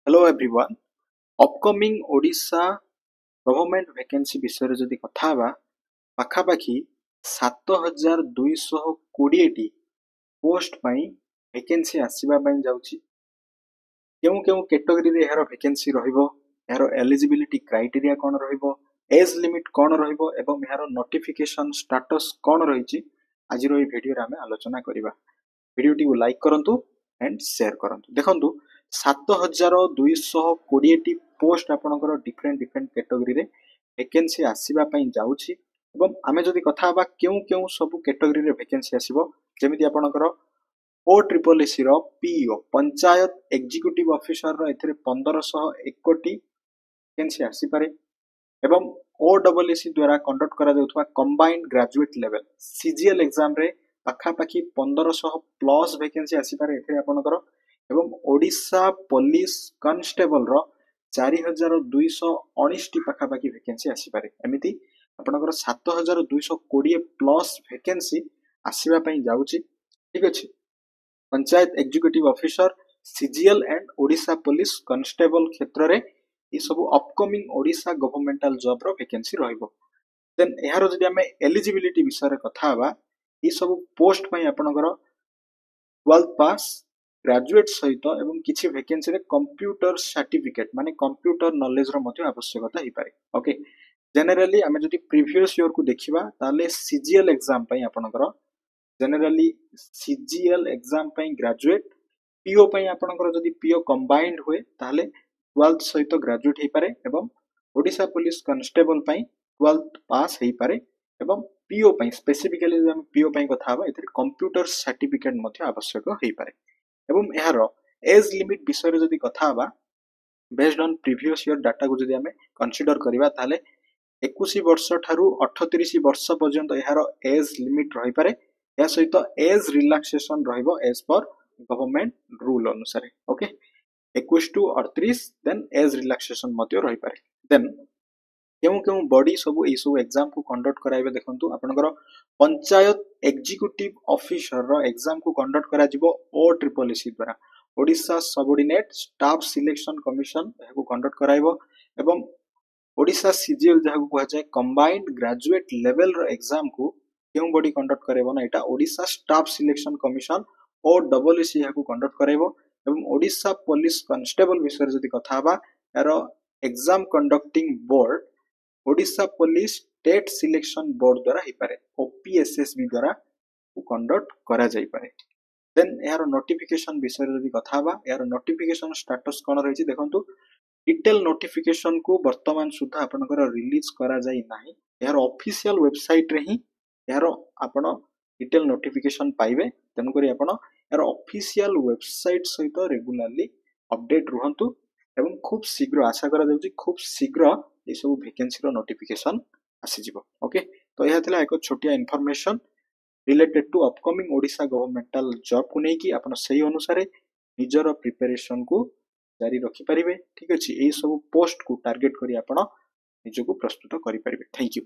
Hello everyone upcoming Odisha government vacancy विषय रे जदि कथा बा पाखापाखि 7220 टी पोस्ट पई वैकेंसी आसीबा पई जाउची केउ केउ कैटेगरी रे एहर वैकेंसी रहिबो एहर एलिजिबिलिटी क्राइटेरिया कोन रहिबो एज लिमिट कोन रहिबो एवं एहर नोटिफिकेशन स्टेटस कोन रहिची आज रो ए वीडियो रे हमें आलोचना करिबा वीडियो टी को लाइक करंतु एंड शेयर करंतु देखंतु 7220 टी पोस्ट आपनकर डिफरेंट डिफरेंट कैटेगरी रे वैकेंसी आसीबा पई जाउची एवं आमे जदि कथा बा केउ केउ सब कैटेगरी रे वैकेंसी आसीबो जेमिति आपनकर ओ ट्रिपल एसी रो पीओ पंचायत एग्जीक्यूटिव ऑफिसर रो एथिरे 1501 टी वैकेंसी आसी पारे एवं ओ डबल एसी द्वारा कंडक्ट करा जाउथवा combined graduate level CGL exam रे पाखापाखि 1500 प्लस वैकेंसी आसी पारे एथिरे आपनकर एवं ओडिशा पुलिस कांस्टेबल रो 4219 टी पाखापाखि वैकेंसी आसी पारे एमिति आपनकर 7220 प्लस वैकेंसी आसीबा पई जाउची ठीक अछि panchayat executive officer CGL and Odisha police constable क्षेत्र रे ई सब अपकमिंग ओडिशा गवर्नमेंटल जॉब रो वैकेंसी रहिबो देन एहारो जदि हमें एलिजिबिलिटी विषय रे कथा बा ई सब पोस्ट पई आपनकर 12th पास ग्रेजुएट सहित एवं किछि वैकेंसी रे कंप्यूटर सर्टिफिकेट माने कंप्यूटर नॉलेज रो मध्ये आवश्यकता ही पारे ओके जनरली हमें जदि प्रीवियस ईयर को देखिबा ताले सीजीएल एग्जाम पई आपनकर जनरली सीजीएल एग्जाम पई ग्रेजुएट पीओ पई आपनकर जदि पीओ कंबाइंड होए ताले 12th सहित ग्रेजुएट ही पारे एवं ओडिशा पुलिस कांस्टेबल पई 12th पास ही पारे एवं पीओ पई स्पेसिफिकली हम पीओ पई कथा बा एथि कंप्यूटर सर्टिफिकेट मध्ये आवश्यक होई पारे एवं एहार एज लिमिट विषय रे जदि कथा बा based on previous year data को जदि हमें कंसीडर करिबा ताले 21 वर्ष ठारू 38 वर्ष पर्यंत एहार एज लिमिट रही पारे या सहित एज रिलैक्सेशन रहिबो एज पर गवर्नमेंट रूल अनुसार okay 21 to 38 then age relaxation मध्ये रही पारे देन केउ केउ बॉडी सब ए सब एग्जाम को कंडक्ट कराइबे देखंतु आपनकर पंचायत एग्जीक्यूटिव ऑफिसर रो एग्जाम को कंडक्ट करा जिवो ओ ट्रिपल एसी द्वारा Odisha subordinate staff selection commission को कंडक्ट कराइबो एवं ओडिशा सीजीएल जहा को कहा जाय कंबाइंड ग्रेजुएट लेवल रो एग्जाम को केउ बॉडी कंडक्ट करेबो ना एटा Odisha staff selection commission O double S C को कंडक्ट कराइबो एवं ओडिशा पुलिस कांस्टेबल विषय जदि कथा बा यारो exam conducting board Odisha police state selection board द्वारा ही पारे ओपीएसएसबी द्वारा कंडक्ट करा जाई पारे देन यार नोटिफिकेशन विषय जदि कथा बा यार नोटिफिकेशन स्टेटस कोन रहिछि देखंतु डिटेल नोटिफिकेशन को वर्तमान सुधा आपनकर रिलीज करा जाई नाही यार ऑफिशियल वेबसाइट रे ही यार आपण डिटेल नोटिफिकेशन पाइबे तन करी आपण यार ऑफिशियल वेबसाइट सहित रेगुलरली अपडेट रहंतु एवं खूब शीघ्र आशा करा जाउछि खूब शीघ्र ए सब वैकेंसी रो नोटिफिकेशन आसी जिवो ओके तो यह थिला एक छोटिया information related to upcoming Odisha governmental job को नै कि आपण सही अनुसार निजर प्रिपरेशन को जारी रखि परिबे ठीक अछि ए सब पोस्ट को टारगेट करी आपण निजको प्रस्तुत करि परिबे थैंक यू।